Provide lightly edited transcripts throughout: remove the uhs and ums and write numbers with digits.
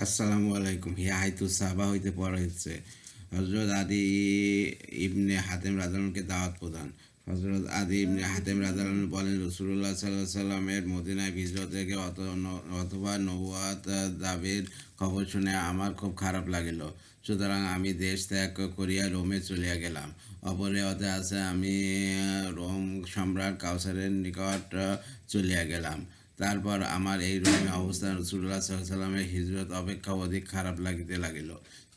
আসসালামু আলাইকুম। হিয়া হাইতু সাহাবা হইতে পড়া হচ্ছে হজরত আদি ইবনে হাতেম রাজানকে দাওয়াত প্রদান। হজরত আদি ইবনে হাতেম রাজান বলেন, রসুল্লাহ সাল্লাহ সাল্লামের মদিনায় হিজরত থেকে অথবা নবুয়াত দাবির খবর শুনে আমার খুব খারাপ লাগিল। সুতরাং আমি দেশ ত্যাগ করিয়া রোমে চলিয়া গেলাম। অপরে অতে আছে আমি রোম সম্রাট কাউসারের নিকট চলিয়া গেলাম। তারপর আমার এই রোমে অবস্থান রাসূলুল্লাহ সাল্লাল্লাহু আলাইহি ওয়াসাল্লামের হিজরত অপেক্ষা অধিক খারাপ লাগিতে লাগিল।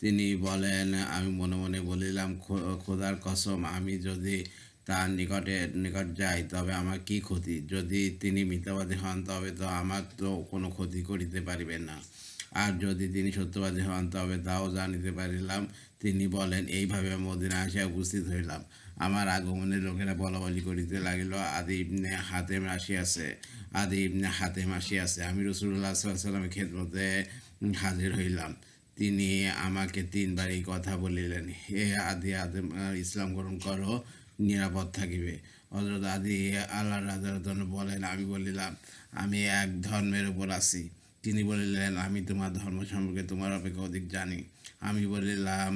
তিনি বলেন, আমি মনে মনে বলিলাম, খোদার কসম, আমি যদি তার নিকট যাই তবে আমার কি ক্ষতি? যদি তিনি মিথ্যাবাদী হন তবে তো আমার তো কোনো ক্ষতি করিতে পারিবেন না, আর যদি তিনি সত্যবাদী হন তবে তাও জানিতে পারিলাম। তিনি বলেন, এইভাবে মদিনা আসিয়া উপস্থিত হইলাম। আমার আগমনের লোকেরা বলাবলি করিতে লাগিল, আদি ইবনে হাতেম আসিয়াছে। আমি রাসূলুল্লাহ সাল্লাল্লাহু আলাইহি ওয়াসাল্লামের খেদমতে হাজির হইলাম। তিনি আমাকে তিনবার এই কথা বলিলেন, হে আদি আদম, ইসলাম গ্রহণ করো, নিরাপদ থাকিবে। হযরত আদি আল্লাহ রাদিয়াল্লাহু বলেন, আমি বলিলাম, আমি এক ধর্মের উপর আছি। তিনি বলিলেন, আমি তোমার ধর্ম সম্পর্কে তোমার অপেক্ষা অধিক জানি। আমি বলিলাম,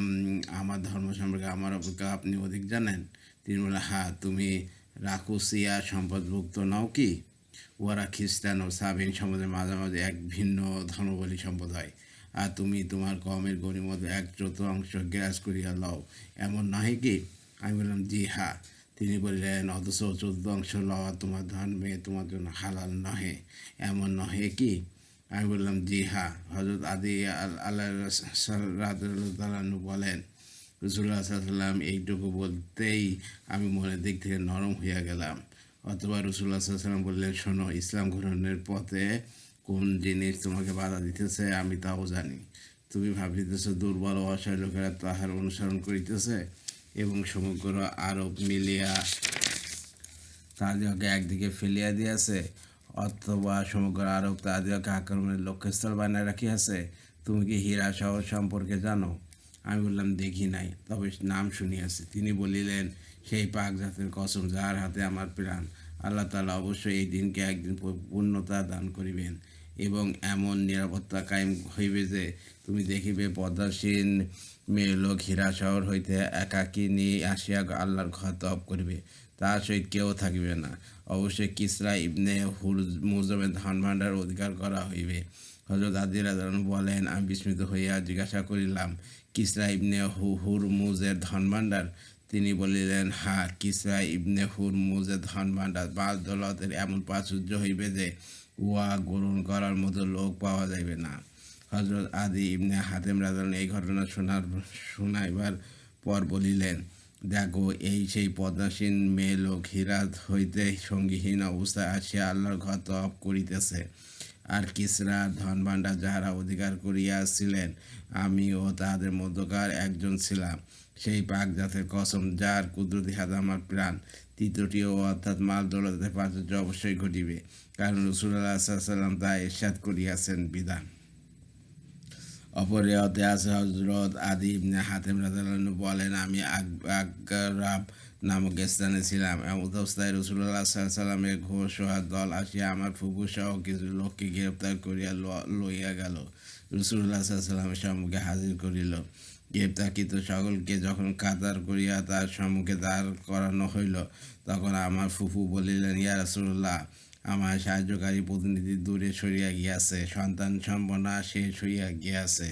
আমার ধর্ম সম্পর্কে আমার অপেক্ষা আপনি অধিক জানেন? তিনি বললেন, হ্যাঁ, তুমি রাকুসিয়া সম্পদভুক্ত নও কি? ওরা খ্রিস্টান ও সাবিন সম্পদের মাঝামাঝি এক ভিন্ন ধর্মাবলী সম্প্রদায়, আর তুমি তোমার কমের গণিমত এক চতুর্থাংশ গ্রাস করিয়া লও, এমন নহে কি? আমি বললাম, জি হ্যাঁ। তিনি বললেন, অথচ চতুর্থাংশ লওয়া তোমার ধর্মে তোমার জন্য হালাল নহে, এমন নহে কি? আমি বললাম, জি হ্যাঁ। হযরত আদি আল্লাহ রাদিয়াল্লাহু বলেন, রাসূলুল্লাহ সাল্লাল্লাহু আলাইহি ওয়াসাল্লাম এইটুকু বলতেই আমি মনের দিক থেকে নরম হইয়া গেলাম। অথবা রাসূলুল্লাহ সাল্লাল্লাহু আলাইহি ওয়াসাল্লাম বললেন, শোনো, ইসলাম গ্রহণের পথে কোন জিনিস তোমাকে বাধা দিতেছে আমি তাও জানি। তুমি ভাবিতেছ দুর্বল ও অসহায় লোকেরা তাহার অনুসরণ করিতেছে এবং সমগ্র আরব মিলিয়া তাহাদিগকে একদিকে ফেলিয়া দিয়াছে, অথবা সমগ্র আরব তাহাদিগকে আক্রমণের লক্ষ্যস্থল বানায় রাখিয়াছে। তুমি কি হীরা শহর সম্পর্কে জানো? আমি বললাম, দেখি নাই, তবে নাম শুনিয়াছি। তিনি বলিলেন, সেই পাক জাতের কসম যার হাতে আমার প্রাণ, আল্লাহ তাআলা অবশ্যই এই দিনকে একদিন পূর্ণতা দান করিবেন এবং এমন নিরাপত্তা কায়েম হইবে যে তুমি দেখিবে পদ্মাসীন মেয়ে লোক হীরা শহর হইতে একাকী নিয়ে আসিয়া আল্লাহর ঘর তপ করিবে, তার সহিত কেউ থাকিবে না। অবশ্যই কিসরা ইবনে হুরমুজের ধন ভাণ্ডার অধিকার করা হইবে। হযরত আদি রাদিয়াল্লাহু বলেন, আমি বিস্মিত হইয়া জিজ্ঞাসা করিলাম, কিসরা ইবনে হুরমুজের ধন ভাণ্ডার? তিনি বলিলেন, হ্যাঁ, কিসরা ইবনে হুরমুজের ধন ভাণ্ডার বা দৌলতের এমন প্রাচুর্য হইবে যে উহা গ্রহণ করার মতো লোক পাওয়া যাইবে না। হযরত আদি ইবনে হাতেম রাদিয়াল্লাহু এই ঘটনা শুনাইবার পর বলিলেন, দেখো, এই সেই পদ্মাসীন মেয়ে লোক হীরাত হইতে সঙ্গীহীন অবস্থায় আসিয়া আল্লাহর ঘর তপ করিতেছে। আর কিসরা ধন ভাণ্ডার যাহারা অধিকার করিয়াছিলেন, আমিও তাহাদের মধ্যকার একজন ছিলাম। সেই পাক জাতের কসম যার কুদরতি হাতে আমার প্রাণ, তৃতীয়টিও অর্থাৎ মাল দৌলতের প্রাচুর্য অবশ্যই ঘটিবে, কারণ রাসূলুল্লাহ সাল্লাল্লাহু আলাইহি ওয়াসাল্লাম তা ইরশাদ করিয়াছেন বিধান। অপর রেওয়াতে আছে, হযরত আদি ইবনে হাতেম রাদিয়াল্লাহু বলেন, আমি আগ্রাব নামক স্থানে ছিলাম। এমন অবস্থায় রাসূলুল্লাহ সাল্লাল্লাহু আলাইহি ওয়াসাল্লামের ঘোড়সওয়ার দল আসিয়া আমার ফুফু সহ কিছু লোককে গ্রেপ্তার করিয়া লইয়া গেল। রাসূলুল্লাহ সাল্লাল্লাহু আলাইহি ওয়াসাল্লামের সম্মুখে হাজির করিল। গ্রেপ্তারকৃত সকলকে যখন কাতার করিয়া তার সম্মুখে দাঁড় করানো হইল, তখন আমার ফুফু বলিলেন, ইয়া রাসূলুল্লাহ, আমার সাহায্যকারী প্রতিনিধি দূরে সরিয়া গিয়াছে, সন্তান সম্পন্ন শেষ হইয়া গিয়াছে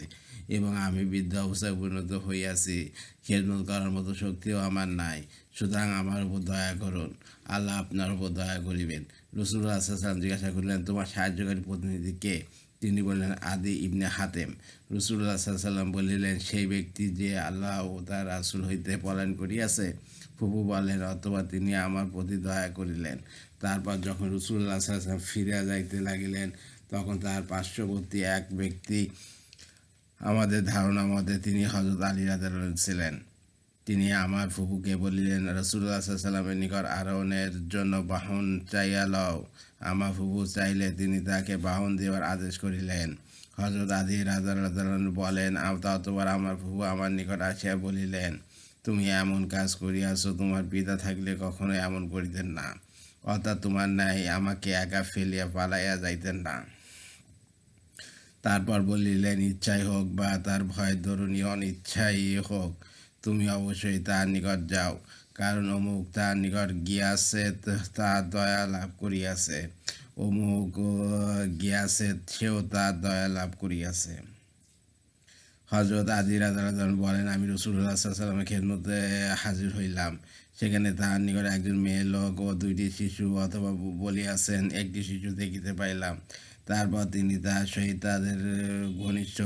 এবং আমি বৃদ্ধ অবস্থায় পরিণত হইয়াছি। খেদমত করার মতো শক্তিও আমার নাই। সুতরাং আমার উপর দয়া করুন, আল্লাহ আপনার উপর দয়া করিবেন। রাসূলুল্লাহ সাল্লাল্লাহু আলাইহি ওয়াসাল্লাম জিজ্ঞাসা করিলেন, তোমার সাহায্যকারী প্রতিনিধি কে? তিনি বললেন, আদি ইবনে হাতেম। রাসূলুল্লাহ সাল্লাল্লাহু আলাইহি ওয়াসাল্লাম বলিলেন, সেই ব্যক্তি যে আল্লাহ ও তার রাসূল হইতে পলায়ন করিয়াছে। ফুফু বলেন, অথবা তিনি আমার প্রতি দয়া করিলেন। তারপর যখন রাসূলুল্লাহ সাল্লাল্লাহু আলাইহি ওয়াসাল্লাম ফিরিয়া যাইতে লাগিলেন, তখন তার পার্শ্ববর্তী এক ব্যক্তি, আমাদের ধারণা মতে তিনি হযরত আলী রাদিয়াল্লাহু ছিলেন। তিনি আমার ফুফুকে বলিলেন, রাসূলুল্লাহ সাল্লাল্লাহু আলাইহি ওয়াসাল্লামের নিকট আরোহণের জন্য বাহন চাইয়া লও। আমার ফুফু চাইলে তিনি তাকে বাহন দেওয়ার আদেশ করিলেন। হযরত আলী রাদিয়াল্লাহু বলেন, অতঃপর আমার ফুফু আমার নিকট আসিয়া বলিলেন, তুমি এমন কাজ করিয়াছ, তোমার পিতা থাকলে কখনো এমন করিতেন না, অর্থাৎ তোমার ন্যায় আমাকে একা ফেলিয়া পালাইয়া যাইতেন না। তারপর বলিলেন, ইচ্ছাই হোক বা তার ভয়ের দরুনই অনিচ্ছাই হোক, তুমি অবশ্যই তার নিকট যাও, কারণ অমুক তার নিকট গিয়াছে, তার দয়া লাভ করিয়াছে, অমুক গিয়াছে, সেও তার দয়া লাভ করিয়াছে। হজরত আদি রাদিয়াল্লাহু আনহু বলেন, আমি রাসূলুল্লাহ সাল্লাল্লাহু আলাইহি ওয়াসাল্লামের খেদমতে হাজির হইলাম। সেখানে তাহার নিকট একজন মেয়ে লোক ও দুইটি শিশু অথবা বলিয়াছেন, একটি শিশু দেখিতে পাইলাম। তারপর তিনি তাহার সহিত তাদের ঘনিষ্ঠ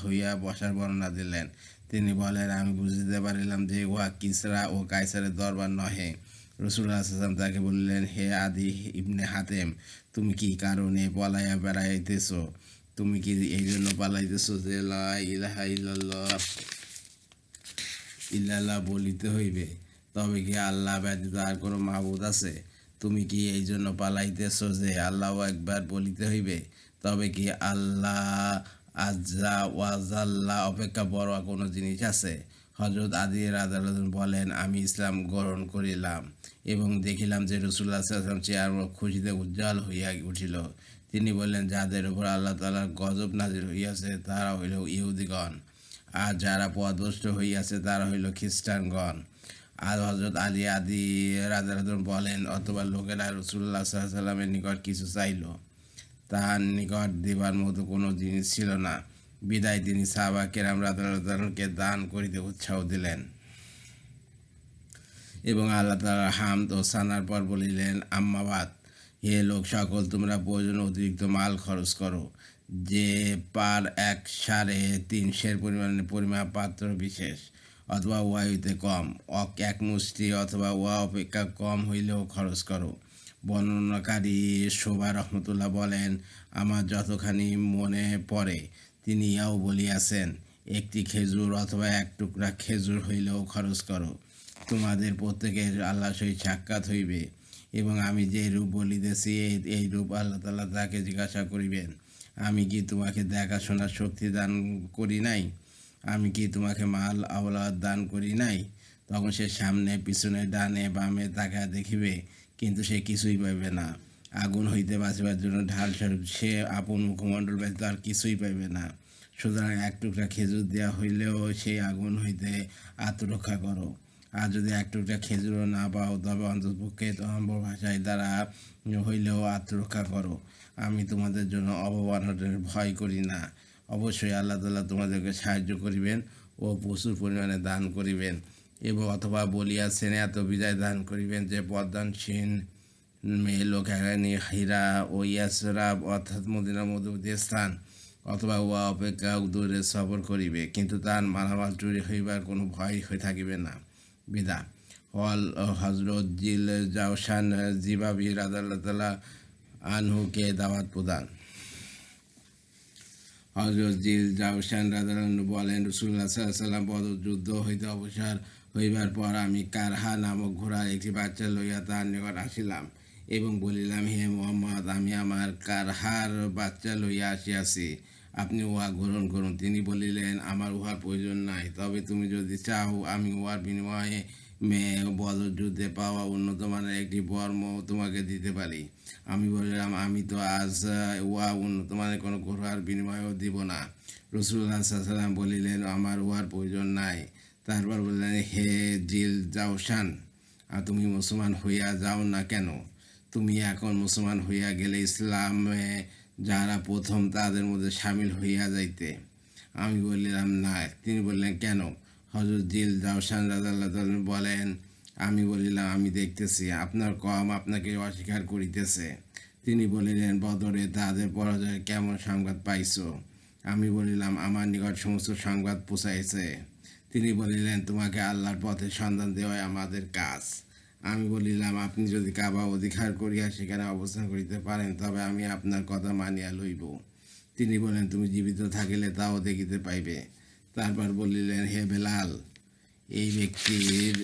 হইয়া বসার বর্ণনা দিলেন। তিনি বলেন, আমি বুঝিতে পারিলাম যে উহা কিসরা ও কায়সারের দরবার নহে। রাসূলুল্লাহ সাল্লাল্লাহু আলাইহি ওয়াসাল্লাম তাকে বললেন, হে আদি ইবনে হাতেম, তুমি কি কারণে পলাইয়া বেড়াইতেছ? তুমি কি এই জন্য পালাইতেছো যে লা ইলাহা ইল্লাল্লাহ বলিতে হইবে? তবে কি আল্লাহ ব্যতীত আর কোনো মাবুদ আছে? তুমি কি এই জন্য পালাইতেছো যে আল্লাহু আকবার বলিতে হইবে? তবে কি আল্লাহ আজ্জা ওয়াজাল্লা অপেক্ষা বড় কোনো জিনিস আছে? হযরত আদি রাদিয়াল্লাহু আনহু বলেন, আমি ইসলাম গ্রহণ করিলাম এবং দেখিলাম যে রাসূলুল্লাহ সাল্লাল্লাহু আলাইহি ওয়াসাল্লাম চেহারা খুশিতে উজ্জ্বল হইয়া উঠিল। তিনি বললেন, যাদের উপর আল্লাহ তাআলার গজব নাজিল হইয়াছে তারা হইল ইহুদিগণ, আর যারা পথভ্রষ্ট হইয়াছে তারা হইল খ্রিস্টানগণ। আর হযরত আদি রাদিয়াল্লাহু আনহু বলেন, অথবা লোকেরা রাসূলুল্লাহ সাল্লাল্লাহু আলাইহি ওয়াসাল্লামের নিকট কিছু চাইল, তাহার নিকট দিবার মতো কোনো জিনিস ছিল না, বিদায় তিনি সাহাবা কেরাম রাদিয়াল্লাহু আনহুকে দান করিতে উৎসাহ দিলেন এবং আল্লাহ তাআলার হামদ ও সানার পর বলিলেন, আম্মাবাদ, হে লোক সকল, তোমরা প্রয়োজন অতিরিক্ত মাল খরচ করো, যে পার 1.5 সের পরিমাপ পাত্র বিশেষ, অথবা উহা হইতে কম, এক মুষ্টি অথবা উহা অপেক্ষা কম হইলেও খরচ করো। বর্ণনাকারী শোভা রহমতুল্লাহ বলেন, আমার যতখানি মনে পড়ে তিনি ইয়াও বলিয়াছেন, একটি খেজুর অথবা এক টুকরা খেজুর হইলেও খরচ করো, তোমাদের প্রত্যেকের আল্লাহ সহিত সাক্ষাৎ হইবে এবং আমি যে রূপ বলিতেছি এই রূপ আল্লাহ তাআলা তাকে জিজ্ঞাসা করিবেন, আমি কি তোমাকে দেখাশোনার শক্তি দান করি নাই? আমি কি তোমাকে মাল আওলাদ দান করি নাই? তখন সে সামনে পিছনে ডানে বামে তাকা দেখিবে, কিন্তু সে কিছুই পাইবে না। আগুন হইতে বাঁচিবার জন্য ঢাল স্বরূপ সে আপন মুখমণ্ডল ব্যতীত আর কিছুই পাইবে না। সুতরাং এক টুকরা খেজুর দেওয়া হইলেও সেই আগুন হইতে আত্মরক্ষা করো। আর যদি এক টুকরা খেজুরও না পাও, তবে অন্ততপক্ষে নম্বর ভাষায় দ্বারা হইলেও আত্মরক্ষা করো। আমি তোমাদের জন্য অবমাননার ভয় করি না। অবশ্যই আল্লাহ তাআলা তোমাদেরকে সাহায্য করিবেন ও প্রচুর পরিমাণে দান করিবেন, এবং অথবা বলিয়াছেন, এত বিদায় দান করিবেন যে পদ্মানসীন মেয়ে লোক এখানে হীরা ও ইয়াসরাব অর্থাৎ মদিনার মধ্যবর্তী স্থান অথবা উহা অপেক্ষা দূরে সফর করিবে, কিন্তু তার মালামাল চুরি হইবার কোনো ভয় হয়ে থাকিবে না। বিদা হজরত জিল জাওশান জিবাবি রাদিয়াল্লাহু আনহুকে দাওয়াত প্রদান। হযরত জিল জাওশান রাদিয়াল্লাহু আনহু বলেন, রাসূলুল্লাহ সাল্লাল্লাহু আলাইহি ওয়াসাল্লাম বদর যুদ্ধ হইতে অবসর হইবার পর আমি কারহা নামক ঘোড়ার একটি বাচ্চা লইয়া তাহার নিকট আসিলাম এবং বলিলাম, হে মুহাম্মদ, আমি আমার কারহার বাচ্চা লইয়া আসিয়াছি, আপনি উহা গ্রহণ করুন। তিনি বলিলেন, আমার উহার প্রয়োজন নাই, তবে তুমি যদি চাও আমি উহার বিনিময়ে বদর যুদ্ধে পাওয়া উন্নত মানের একটি বর্ম তোমাকে দিতে পারি। আমি বললাম, আমি তো আজ উহা উন্নত মানের কোনো ঘোড়ার বিনিময়েও দিব না। রাসূলুল্লাহ সাল্লাল্লাহু আলাইহি ওয়াসাল্লাম বলিলেন, আমার উহার প্রয়োজন নাই। তারপর বললেন, হে জিল জাওশান, আর তুমি মুসলমান হইয়া যাও না কেন? তুমি এখন মুসলমান হইয়া গেলে ইসলামে যারা প্রথম তাদের মধ্যে সামিল হইয়া যাইতে। আমি বললাম, না। তিনি বললেন, কেন? হযরত জিল জাওশান রাদিয়াল্লাহু আনহু বলেন, আমি বলিলাম, আমি দেখতেছি আপনার কওম আপনাকে অস্বীকার করিতেছে। তিনি বলিলেন, বদরে তাদের পরাজয়ের কেমন সংবাদ পাইছো? আমি বলিলাম, আমার নিকট সমস্ত সংবাদ পৌঁছাইছে। তিনি বলিলেন, তোমাকে আল্লাহর পথে সন্ধান দেওয়াই আমাদের কাজ। আমি বলিলাম, আপনি যদি কাবা অধিকার করিয়া সেখানে অবস্থান করিতে পারেন, তবে আমি আপনার কথা মানিয়া লইব। তিনি বলেন, তুমি জীবিত থাকিলে তাও দেখিতে পাইবে। তারপর বলিলেন, হে বেলাল, এই ব্যক্তির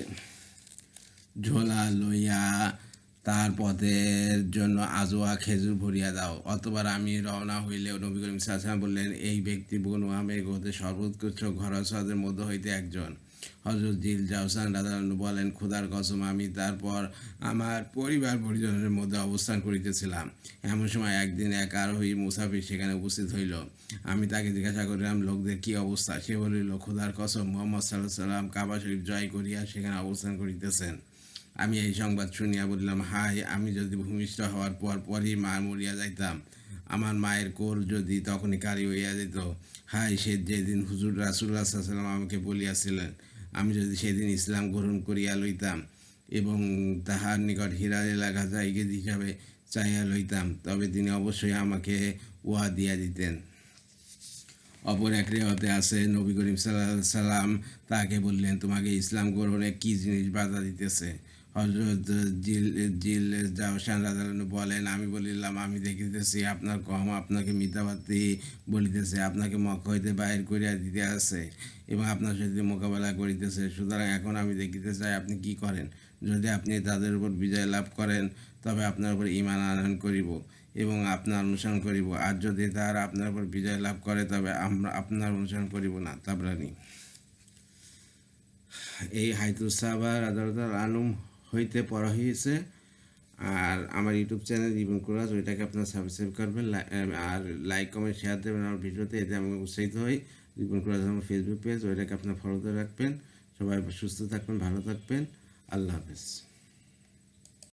ঝোলা লইয়া তার পথের জন্য আজোয়া খেজুর ভরিয়া দাও। অতবার আমি রওনা হইলেও নবী করিম সাল্লাল্লাহু আলাইহি ওয়াসাল্লাম বললেন, এই ব্যক্তি বনু আমের গোত্রের সর্বোৎকৃষ্ট ঘরোয়াদের মধ্য হইতে একজন। হযরত জিল জাওসান রাদিয়াল্লাহু আনহু বলেন, খোদার কসম আমি তারপর আমার পরিবার পরিজনের মধ্যে অবস্থান করিতেছিলাম। এমন সময় একদিন এক আরোহী মুসাফির সেখানে উপস্থিত হইল। আমি তাকে জিজ্ঞাসা করিলাম, লোকদের কি অবস্থা? সে বলিল, খোদার কসম মুহাম্মদ সাল্লাল্লাহু আলাইহি সাল্লাম কাবা শরীফ জয় করিয়া সেখানে অবস্থান করিতেছেন। আমি এই সংবাদ শুনিয়া বলিলাম, হায়, আমি যদি ভূমিষ্ঠ হওয়ার পরই মা মরিয়া যাইতাম, আমার মায়ের কোল যদি তখনই কারি হইয়া যেত। হায়, সে যেদিন হুজুর রাসূলুল্লাহ সাল্লাল্লাহু আলাইহি ওয়াসাল্লাম আমাকে বলিয়াছিলেন, আমি যদি সেদিন ইসলাম গ্রহণ করিয়া লইতাম এবং তাহার নিকট হীরা এলাকা জায়গা হিসাবে চাইয়া লইতাম, তবে তিনি অবশ্যই আমাকে উহা দিয়া দিতেন। অপর এক রেওয়াতে আছে, নবী করিম সাল্লাল্লাহু আলাইহি সাল্লাম তাকে বললেন, তোমাকে ইসলাম গ্রহণে কি জিনিস বাধা দিতেছে? হযরত জিল জিল জাওশান রাদিয়াল্লাহু আনহু বলেন, আমি বলিলাম, আমি দেখিতেছি আপনার কওম আপনাকে মিথ্যাবাদী বলিতেছে, আপনাকে মক্কা হইতে বাহির করিয়া দিতে আছে এবং আপনার সাথে মোকাবেলা করিতেছে। সুতরাং এখন আমি দেখিতে চাই আপনি কি করেন। যদি আপনি তাদের উপর বিজয় লাভ করেন, তবে আপনার উপর ঈমান আনয়ন করিব এবং আপনার অনুসরণ করিব, আর যদি তাহারা আপনার উপর বিজয় লাভ করে, তবে আমরা আপনার অনুসরণ করিব না। তাবরানী। এই হাইতুস সাহাবা রাদিয়াল্লাহু আনহুম হইতে পড়া হয়েছে। আর আমার ইউটিউব চ্যানেল ইবন কুরাজ, ওইটাকে আপনারা সাবস্ক্রাইব করবেন আর লাইক কমেন্ট শেয়ার দেবেন আমার ভিডিওতে, এতে আমি উৎসাহিত হই। ইবন কুরাজ আমার ফেসবুক পেজ, ওইটাকে আপনারা ফলোতে রাখবেন। সবাই সুস্থ থাকবেন, ভালো থাকবেন। আল্লাহ হাফেজ।